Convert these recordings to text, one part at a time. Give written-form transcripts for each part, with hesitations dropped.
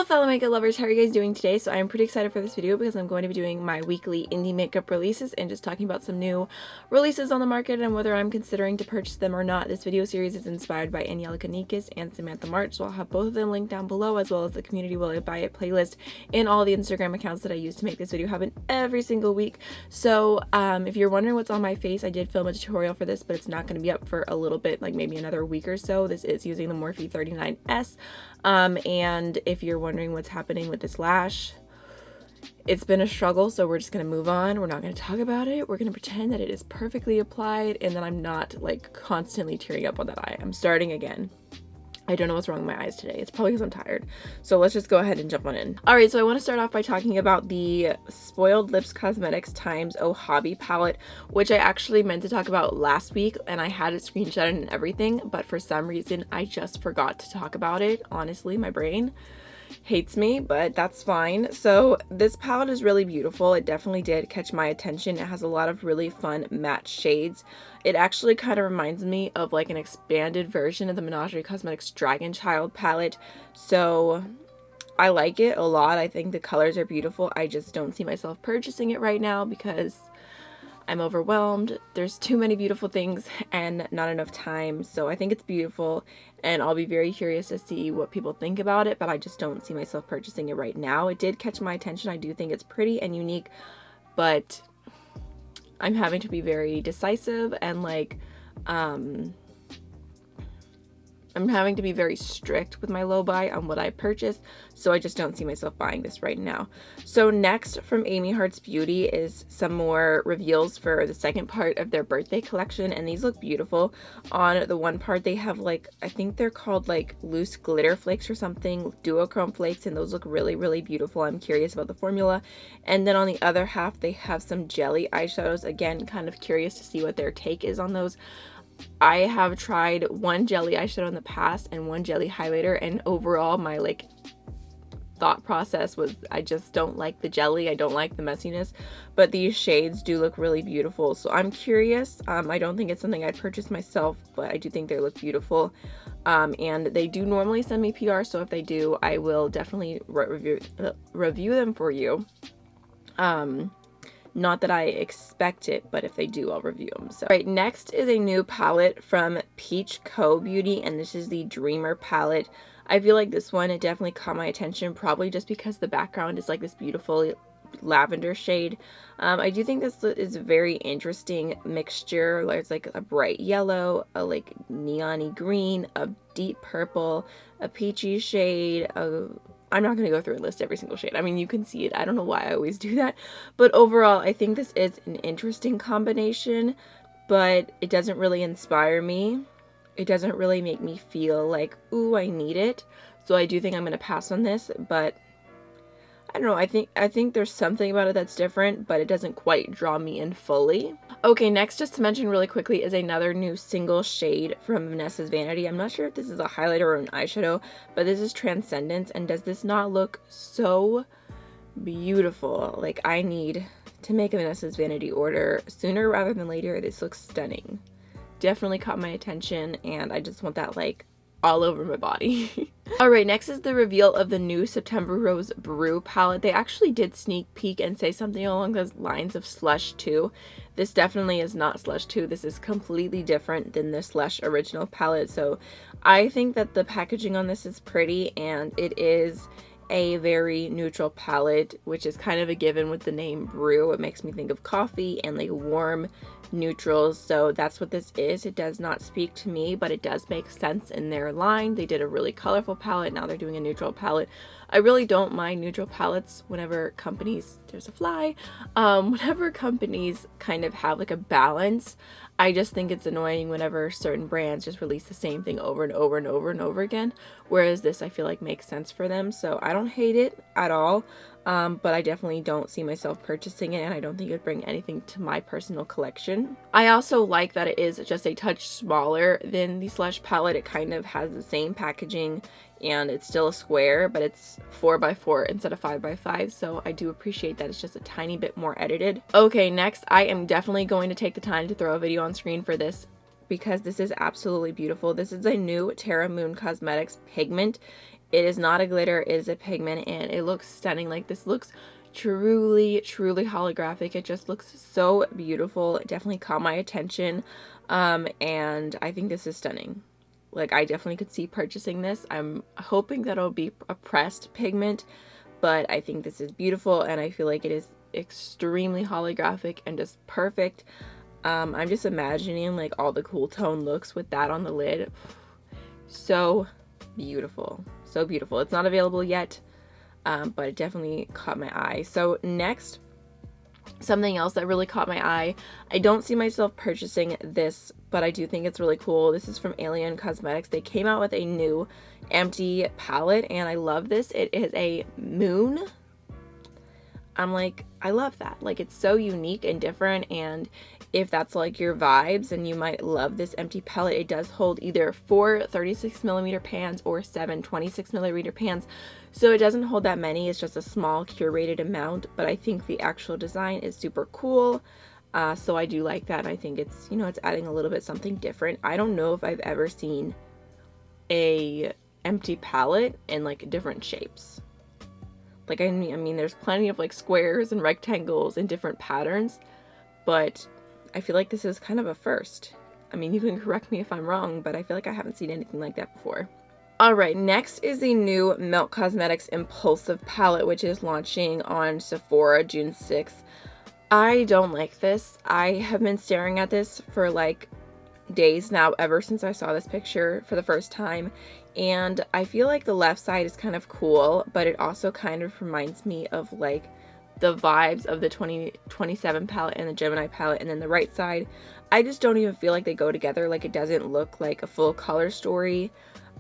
fellow makeup lovers, how are you guys doing today? So I'm pretty excited for this video because I'm going to be doing my weekly indie makeup releases and just talking about some new releases on the market and whether I'm considering to purchase them or not. This video series is inspired by Anyela and Samantha March, so I'll have both of them linked down below, as well as the community will I buy it playlist and all the Instagram accounts that I use to make this video happen every single week. So if you're wondering what's on my face, I did film a tutorial for this, but it's not going to be up for a little bit, like maybe another week or so. This is using the Morphe 39S. And if you're wondering what's happening with this lash, it's been a struggle, so we're just gonna move on. We're not gonna talk about it. We're gonna pretend that it is perfectly applied and that I'm not like constantly tearing up on that eye. I'm starting again. I don't know what's wrong with my eyes today. It's probably because I'm tired. So let's just go ahead and jump on in. All right, so I want to start off by talking about the Spoiled Lips Cosmetics times Ohabbi palette, which I actually meant to talk about last week, and I had it screenshotted and everything, but for some reason I just forgot to talk about it. Honestly, my brain hates me, but that's fine. So this palette is really beautiful. It definitely did catch my attention. It has a lot of really fun matte shades. It actually kind of reminds me of like an expanded version of the Menagerie Cosmetics Dragon Child palette. So I like it a lot. I think the colors are beautiful. I just don't see myself purchasing it right now because I'm overwhelmed. There's too many beautiful things and not enough time. So I think it's beautiful and I'll be very curious to see what people think about it, but I just don't see myself purchasing it right now. It did catch my attention. I do think it's pretty and unique, but I'm having to be very decisive and like, I'm having to be very strict with my low buy on what I purchase, so I just don't see myself buying this right now. So next from Amy Hearts Beauty is some more reveals for the second part of their birthday collection, and these look beautiful. On the one part they have like, I think they're called like loose glitter flakes or something, duochrome flakes, and those look really, really beautiful. I'm curious about the formula. And then on the other half they have some jelly eyeshadows. Again, kind of curious to see what their take is on those. I have tried one jelly eyeshadow in the past and one jelly highlighter, and overall my like thought process was I just don't like the jelly. I don't like the messiness, but these shades do look really beautiful, so I'm curious. I don't think it's something I'd purchase myself, but I do think they look beautiful. And they do normally send me PR, so if they do, I will definitely review them for you. Not that I expect it, but if they do, I'll review them. So, right, next is a new palette from Peach Co. Beauty, and this is the Dreamer palette. I feel like this one, it definitely caught my attention, probably just because the background is like this beautiful lavender shade. I do think this is a very interesting mixture. There's like a bright yellow, a like neon-y green, a deep purple, a peachy shade, I'm not going to go through and list every single shade. I mean, you can see it. I don't know why I always do that. But overall, I think this is an interesting combination, but it doesn't really inspire me. It doesn't really make me feel like, ooh, I need it. So I do think I'm going to pass on this, but I don't know. I think there's something about it that's different, but it doesn't quite draw me in fully. Okay, next, just to mention really quickly, is another new single shade from Vanessa's Vanity. I'm not sure if this is a highlighter or an eyeshadow, but this is Transcendence, and does this not look so beautiful? Like, I need to make a Vanessa's Vanity order sooner rather than later. This looks stunning. Definitely caught my attention, and I just want that like all over my body. Alright, next is the reveal of the new September Rose Brew palette. They actually did sneak peek and say something along those lines of Slush 2. This definitely is not Slush 2. This is completely different than the Slush original palette. So I think that the packaging on this is pretty, and it is a very neutral palette, which is kind of a given with the name Brew. It makes me think of coffee and like warm neutrals, so that's what this is. It does not speak to me, but it does make sense in their line. They did a really colorful palette, now they're doing a neutral palette. I really don't mind neutral palettes whenever companies, there's a fly, whenever companies kind of have like a balance. I just think it's annoying whenever certain brands just release the same thing over and over and over and over again, whereas this I feel like makes sense for them. So I don't hate it at all, but I definitely don't see myself purchasing it, and I don't think it would bring anything to my personal collection. I also like that it is just a touch smaller than the Slush palette. It kind of has the same packaging and it's still a square, but it's 4x4 instead of 5x5, so I do appreciate that it's just a tiny bit more edited. Okay, next, I am definitely going to take the time to throw a video on screen for this because this is absolutely beautiful. This is a new Terra Moon Cosmetics Pigment, It is not a glitter, it is a pigment, and it looks stunning. Like, this looks truly holographic. It just looks so beautiful. It definitely caught my attention, and I think this is stunning. Like, I definitely could see purchasing this. I'm hoping that it'll be a pressed pigment, but I think this is beautiful, and I feel like it is extremely holographic and just perfect. I'm just imagining like all the cool tone looks with that on the lid. So beautiful, so beautiful. It's not available yet, but it definitely caught my eye. So next, something else that really caught my eye. I don't see myself purchasing this, but I do think it's really cool. This is from Alien Cosmetics. They came out with a new empty palette, and I love this. It is a moon. I'm like, I love that. Like, it's so unique and different, and if that's like your vibes, and you might love this empty palette. It does hold either 4 36mm pans or 7 26mm pans, so it doesn't hold that many. It's just a small curated amount, but I think the actual design is super cool. So I do like that. I think it's, you know, it's adding a little bit something different. I don't know if I've ever seen a empty palette in like different shapes. Like, I mean, there's plenty of like squares and rectangles and different patterns, but I feel like this is kind of a first. I mean, you can correct me if I'm wrong, but I feel like I haven't seen anything like that before. Alright, next is the new Milk Cosmetics Impulsive palette, which is launching on Sephora June 6th. I don't like this. I have been staring at this for like days now, ever since I saw this picture for the first time, and I feel like the left side is kind of cool, but it also kind of reminds me of like the vibes of the 2027 palette and the Gemini palette, and then the right side, I just don't even feel like they go together. Like, it doesn't look like a full color story.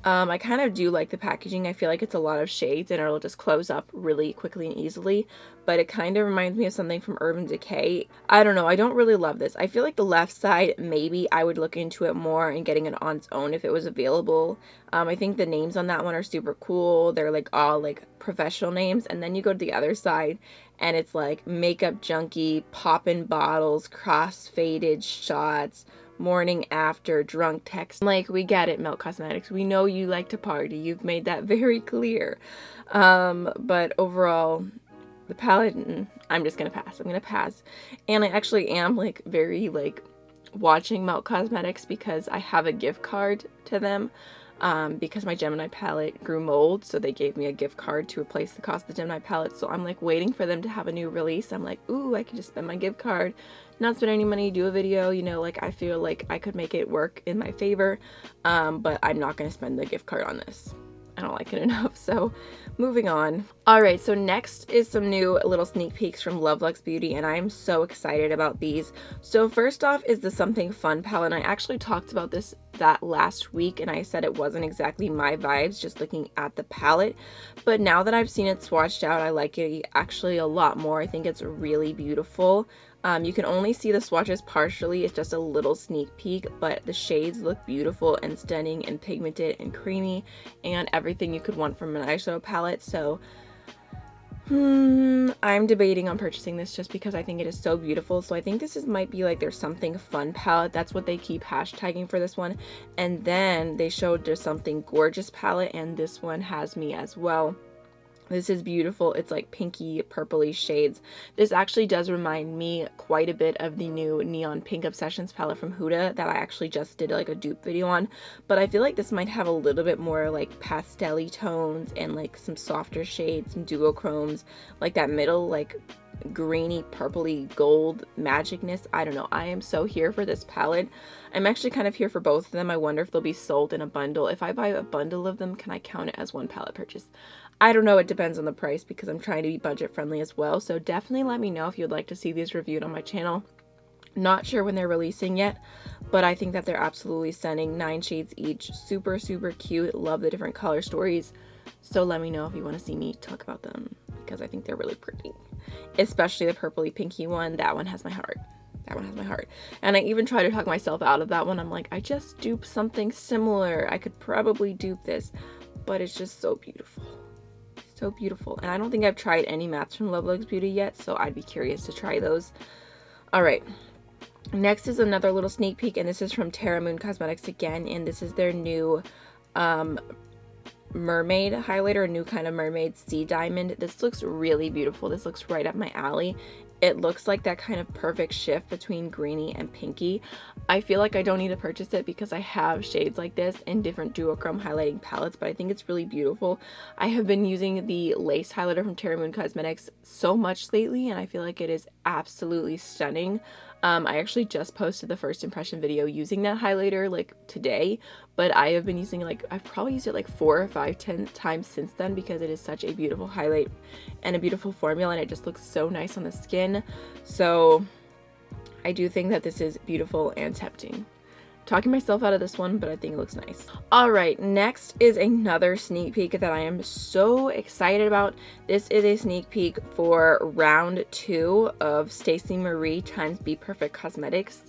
I kind of do like the packaging. I feel like it's a lot of shades and it'll just close up really quickly and easily, but it kind of reminds me of something from Urban Decay. I don't know, I don't really love this. I feel like the left side, maybe I would look into it more and getting it on its own if it was available. I think the names on that one are super cool. They're like all like professional names, and then you go to the other side and it's like makeup junkie, poppin' bottles, cross-faded shots, morning after, drunk text. Like, we get it, Milk Cosmetics. We know you like to party. You've made that very clear. But overall, the palette, I'm just gonna pass. I'm gonna pass. And I actually am like very like watching Milk Cosmetics because I have a gift card to them. Because my Gemini palette grew mold, so they gave me a gift card to replace the cost of the Gemini palette. So I'm like waiting for them to have a new release. I'm like, ooh, I can just spend my gift card, not spend any money, do a video, you know, like I feel like I could make it work in my favor. But I'm not going to spend the gift card on this. I don't like it enough. So moving on. Alright, so next is some new little sneak peeks from Luxe Beauty, and I am so excited about these. So first off is the Something Fun palette, and I actually talked about that last week, and I said it wasn't exactly my vibes just looking at the palette, but now that I've seen it swatched out, I like it actually a lot more. I think it's really beautiful. You can only see the swatches partially. It's just a little sneak peek, but the shades look beautiful and stunning and pigmented and creamy and everything you could want from an eyeshadow palette. So I'm debating on purchasing this just because I think it is so beautiful. So I think this might be like their Something Fun palette. That's what they keep hashtagging for this one. And then they showed their Something Gorgeous palette, and this one has me as well. This is beautiful. It's like pinky purpley shades. This actually does remind me quite a bit of the new Neon Pink Obsessions palette from Huda that I actually just did like a dupe video on, but I feel like this might have a little bit more like pastel-y tones and like some softer shades, some duochromes, like that middle like greeny purpley gold magicness. I don't know. I am so here for this palette. I'm actually kind of here for both of them. I wonder if they'll be sold in a bundle. If I buy a bundle of them, can I count it as one palette purchase? I don't know. It depends on the price because I'm trying to be budget friendly as well. So definitely let me know if you'd like to see these reviewed on my channel. Not sure when they're releasing yet, but I think that they're absolutely stunning. 9 shades each. Super, super cute. Love the different color stories. So let me know if you want to see me talk about them because I think they're really pretty. Especially the purpley pinky one. That one has my heart. That one has my heart. And I even try to talk myself out of that one. I'm like, I just duped something similar. I could probably dupe this, but it's just so beautiful. So beautiful. And I don't think I've tried any mattes from Luxe Beauty yet, so I'd be curious to try those. Alright. Next is another little sneak peek, and this is from Terra Cosmetics again, and this is their new mermaid highlighter, a new kind of mermaid sea diamond. This looks really beautiful. This looks right up my alley. It looks like that kind of perfect shift between greeny and pinky. I feel like I don't need to purchase it because I have shades like this in different duochrome highlighting palettes, but I think it's really beautiful. I have been using the lace highlighter from Terra Cosmetics so much lately, and I feel like it is absolutely stunning. I actually just posted the first impression video using that highlighter like today, but I have been using it like, I've probably used it like 4 or 5, 10 times since then because it is such a beautiful highlight and a beautiful formula, and it just looks so nice on the skin. So I do think that this is beautiful and tempting. Talking myself out of this one, but I think it looks nice. All right, next is another sneak peek that I am so excited about. This is a sneak peek for round 2 of Stacey Marie times Bperfect Cosmetics.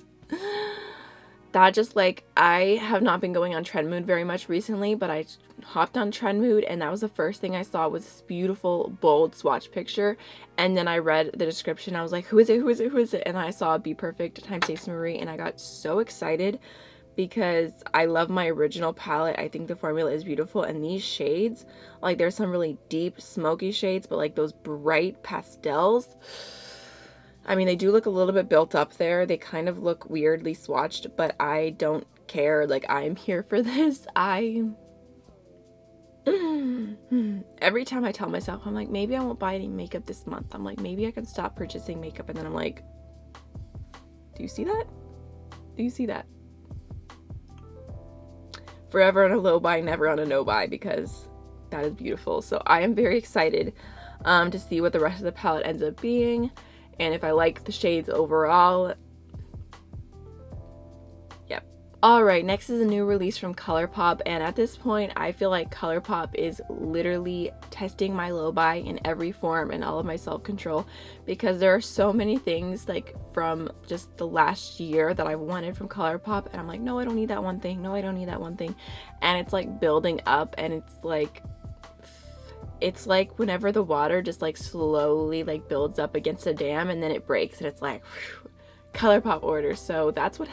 That just like, I have not been going on Trend Mood very much recently, but I hopped on Trend Mood and that was the first thing I saw was this beautiful bold swatch picture, and then I read the description. I was like, who is it, who is it, who is it? And I saw Bperfect times Stacey Marie and I got so excited because I love my original palette. I think the formula is beautiful, and these shades, like there's some really deep smoky shades, but like those bright pastels, I mean, they do look a little bit built up there. They kind of look weirdly swatched, but I don't care. Like, I'm here for this. Every time I tell myself, I'm like, maybe I won't buy any makeup this month. I'm like, maybe I can stop purchasing makeup. And then I'm like, do you see that? Do you see that? Forever on a low buy, never on a no buy, because that is beautiful. So I am very excited to see what the rest of the palette ends up being. And if I like the shades overall. Yep. Alright, next is a new release from Colourpop, and at this point I feel like Colourpop is literally testing my low buy in every form and all of my self-control, because there are so many things like from just the last year that I've wanted from Colourpop, and I'm like, no, I don't need that one thing, no, I don't need that one thing, and it's like building up, and it's like whenever the water just like slowly like builds up against a dam and then it breaks, and it's like whew, Colourpop orders. So that's what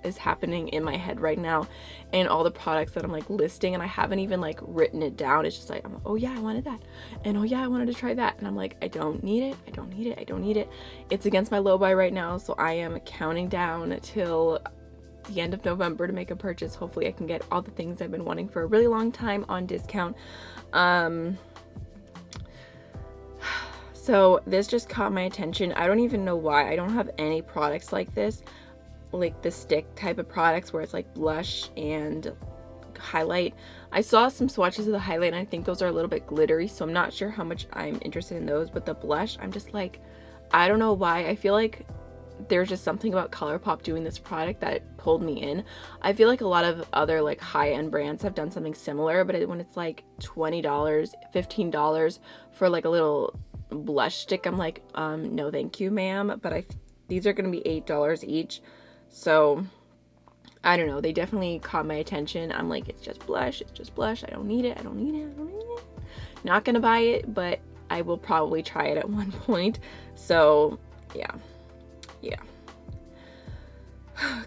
is happening in my head right now, and all the products that I'm like listing, and I haven't even like written it down. It's just like, oh yeah, I wanted that, and oh yeah, I wanted to try that, and I'm like, I don't need it, I don't need it, I don't need it. It's against my low buy right now, so I am counting down till the end of November to make a purchase. Hopefully I can get all the things I've been wanting for a really long time on discount. So this just caught my attention. I don't even know why. I don't have any products like this, like the stick type of products where it's like blush and highlight. I saw some swatches of the highlight and I think those are a little bit glittery, so I'm not sure how much I'm interested in those, but the blush, I'm just like, I don't know why. I feel like there's just something about Colourpop doing this product that pulled me in. I feel like a lot of other like high-end brands have done something similar, but when it's like $20, $15 for like a little blush stick, I'm like, no thank you, ma'am. But these are gonna be $8 each, so I don't know, they definitely caught my attention. I'm like, it's just blush, it's just blush, I don't need it, I don't need it, I don't need it. Not gonna buy it, but I will probably try it at one point. So yeah.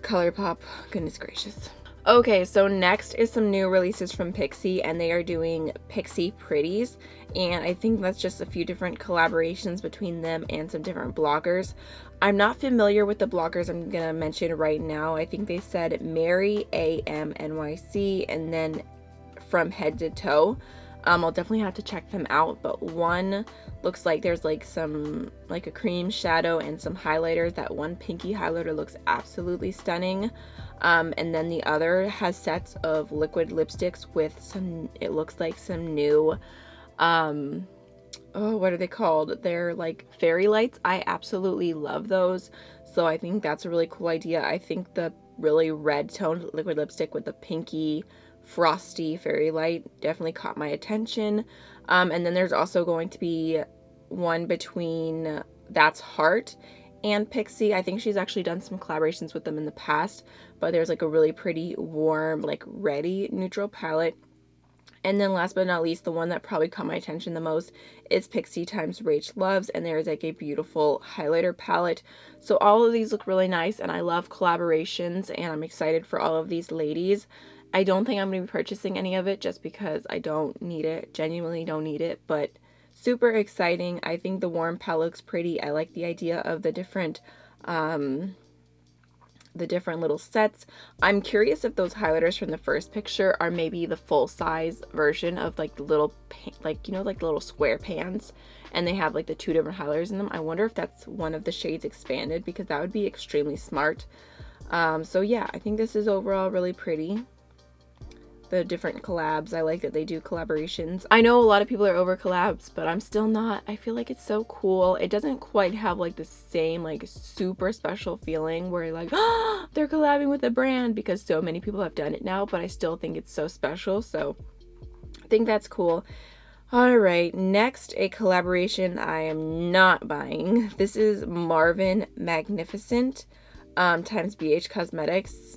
Colourpop, goodness gracious. Okay, so next is some new releases from Pixi, and they are doing Pixi Pretties, and I think that's just a few different collaborations between them and some different bloggers. I'm not familiar with the bloggers I'm gonna mention right now. I think they said Mary AMNYC and then From Head to Toe. I'll definitely have to check them out, but one looks like there's like some like a cream shadow and some highlighters. That one pinky highlighter looks absolutely stunning, and then the other has sets of liquid lipsticks with some, it looks like some new oh, what are they called, they're like fairy lights. I absolutely love those, so I think that's a really cool idea. I think the really red toned liquid lipstick with the pinky frosty fairy light definitely caught my attention. And then there's also going to be one between That's Heart and Pixie. I think she's actually done some collaborations with them in the past, but there's like a really pretty warm like reddy neutral palette, And then last but not least, the one that probably caught my attention the most is Pixie times Rach Loves, and there is like a beautiful highlighter palette. So all of these look really nice, and I love collaborations, and I'm excited for all of these ladies. I don't think I'm going to be purchasing any of it just because I don't need it, genuinely don't need it, but super exciting. I think the warm palette looks pretty. I like the idea of the different little sets. I'm curious if those highlighters from the first picture are maybe the full size version of like the little, like, you know, like the little square pans, and they have like the 2 different highlighters in them. I wonder if that's one of the shades expanded, because that would be extremely smart. So yeah, I think this is overall really pretty. The different collabs, I like that they do collaborations. I know a lot of people are over collabs, but I'm still not. I feel like it's so cool. It doesn't quite have like the same like super special feeling where you're like, oh, they're collabing with a brand, because so many people have done it now, but I still think it's so special. So I think that's cool. All right, next, a collaboration I am not buying. This is Marvin Magnificent times BH Cosmetics.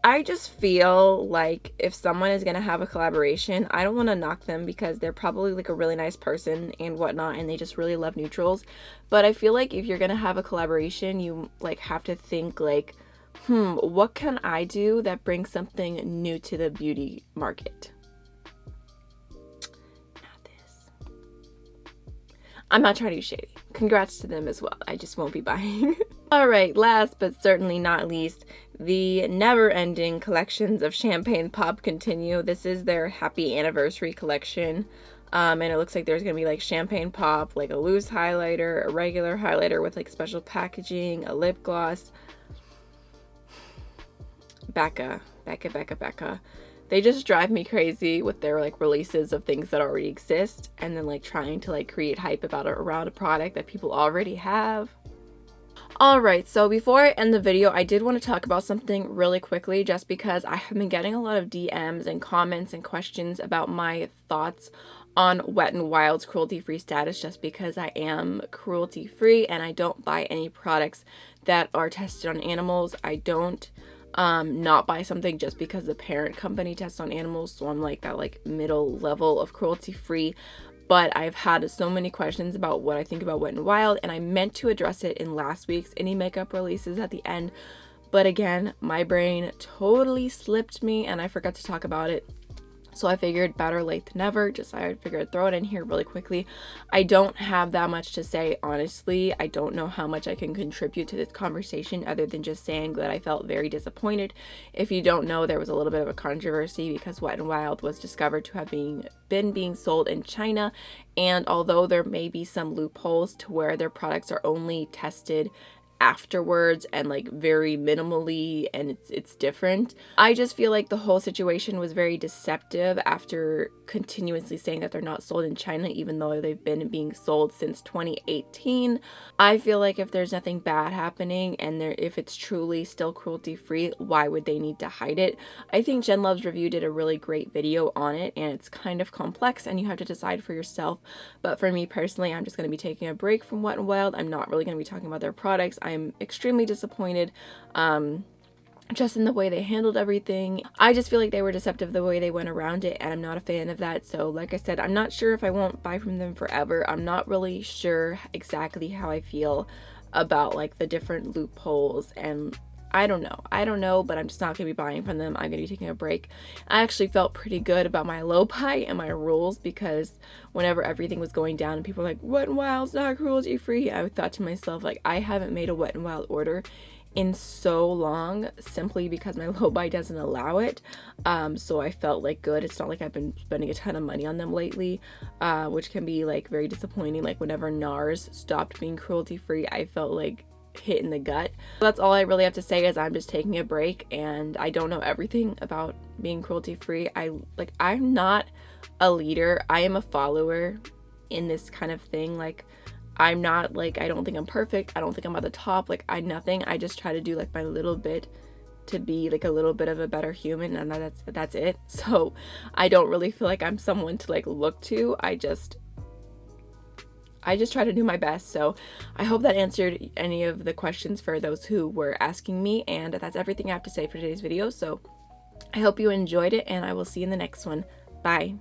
I just feel like if someone is going to have a collaboration, I don't want to knock them, because they're probably like a really nice person and whatnot, and they just really love neutrals. But I feel like if you're going to have a collaboration, you like have to think like, what can I do that brings something new to the beauty market? Not this. I'm not trying to be shady. Congrats to them as well. I just won't be buying. All right, last but certainly not least, the never-ending collections of Champagne Pop continue. This is their happy anniversary collection. And it looks like there's gonna be like Champagne Pop, like a loose highlighter, a regular highlighter with like special packaging, a lip gloss. Becca. They just drive me crazy with their like releases of things that already exist, and then like trying to like create hype about it around a product that people already have. Alright, so before I end the video, I did want to talk about something really quickly, just because I have been getting a lot of DMs and comments and questions about my thoughts on Wet n Wild's cruelty-free status, just because I am cruelty-free and I don't buy any products that are tested on animals. I don't not buy something just because the parent company tests on animals, so I'm like that like middle level of cruelty-free. But I've had so many questions about what I think about Wet n Wild, and I meant to address it in last week's Indie Makeup releases at the end. But again, my brain totally slipped me and I forgot to talk about it. So I figured better late than never. I figured I'd throw it in here really quickly. I don't have that much to say, honestly. I don't know how much I can contribute to this conversation other than just saying that I felt very disappointed. If you don't know, there was a little bit of a controversy because Wet n Wild was discovered to have been being sold in China, and although there may be some loopholes to where their products are only tested afterwards and like very minimally, and it's different, I just feel like the whole situation was very deceptive after continuously saying that they're not sold in China, even though they've been being sold since 2018. I feel like if there's nothing bad happening and if it's truly still cruelty free, why would they need to hide it? I think Jen Love's review did a really great video on it, and it's kind of complex and you have to decide for yourself. But for me personally, I'm just going to be taking a break from Wet n Wild. I'm not really going to be talking about their products. I'm extremely disappointed just in the way they handled everything. I just feel like they were deceptive the way they went around it, and I'm not a fan of that. So like I said, I'm not sure if I won't buy from them forever. I'm not really sure exactly how I feel about like the different loopholes, and I don't know, but I'm just not going to be buying from them. I'm going to be taking a break. I actually felt pretty good about my low buy and my rules, because whenever everything was going down and people were like, Wet n Wild's not cruelty free, I thought to myself, like, I haven't made a Wet n Wild order in so long, simply because my low buy doesn't allow it. So I felt like good. It's not like I've been spending a ton of money on them lately, which can be like very disappointing. Like whenever NARS stopped being cruelty free, I felt like hit in the gut. That's all I really have to say, is I'm just taking a break, and I don't know everything about being cruelty free. I'm not a leader. I am a follower in this kind of thing. Like I'm not like, I don't think I'm perfect. I don't think I'm at the top. Like nothing. I just try to do like my little bit to be like a little bit of a better human, and that's it. So I don't really feel like I'm someone to like look to. I just try to do my best. So I hope that answered any of the questions for those who were asking me, and that's everything I have to say for today's video. So I hope you enjoyed it, and I will see you in the next one. Bye.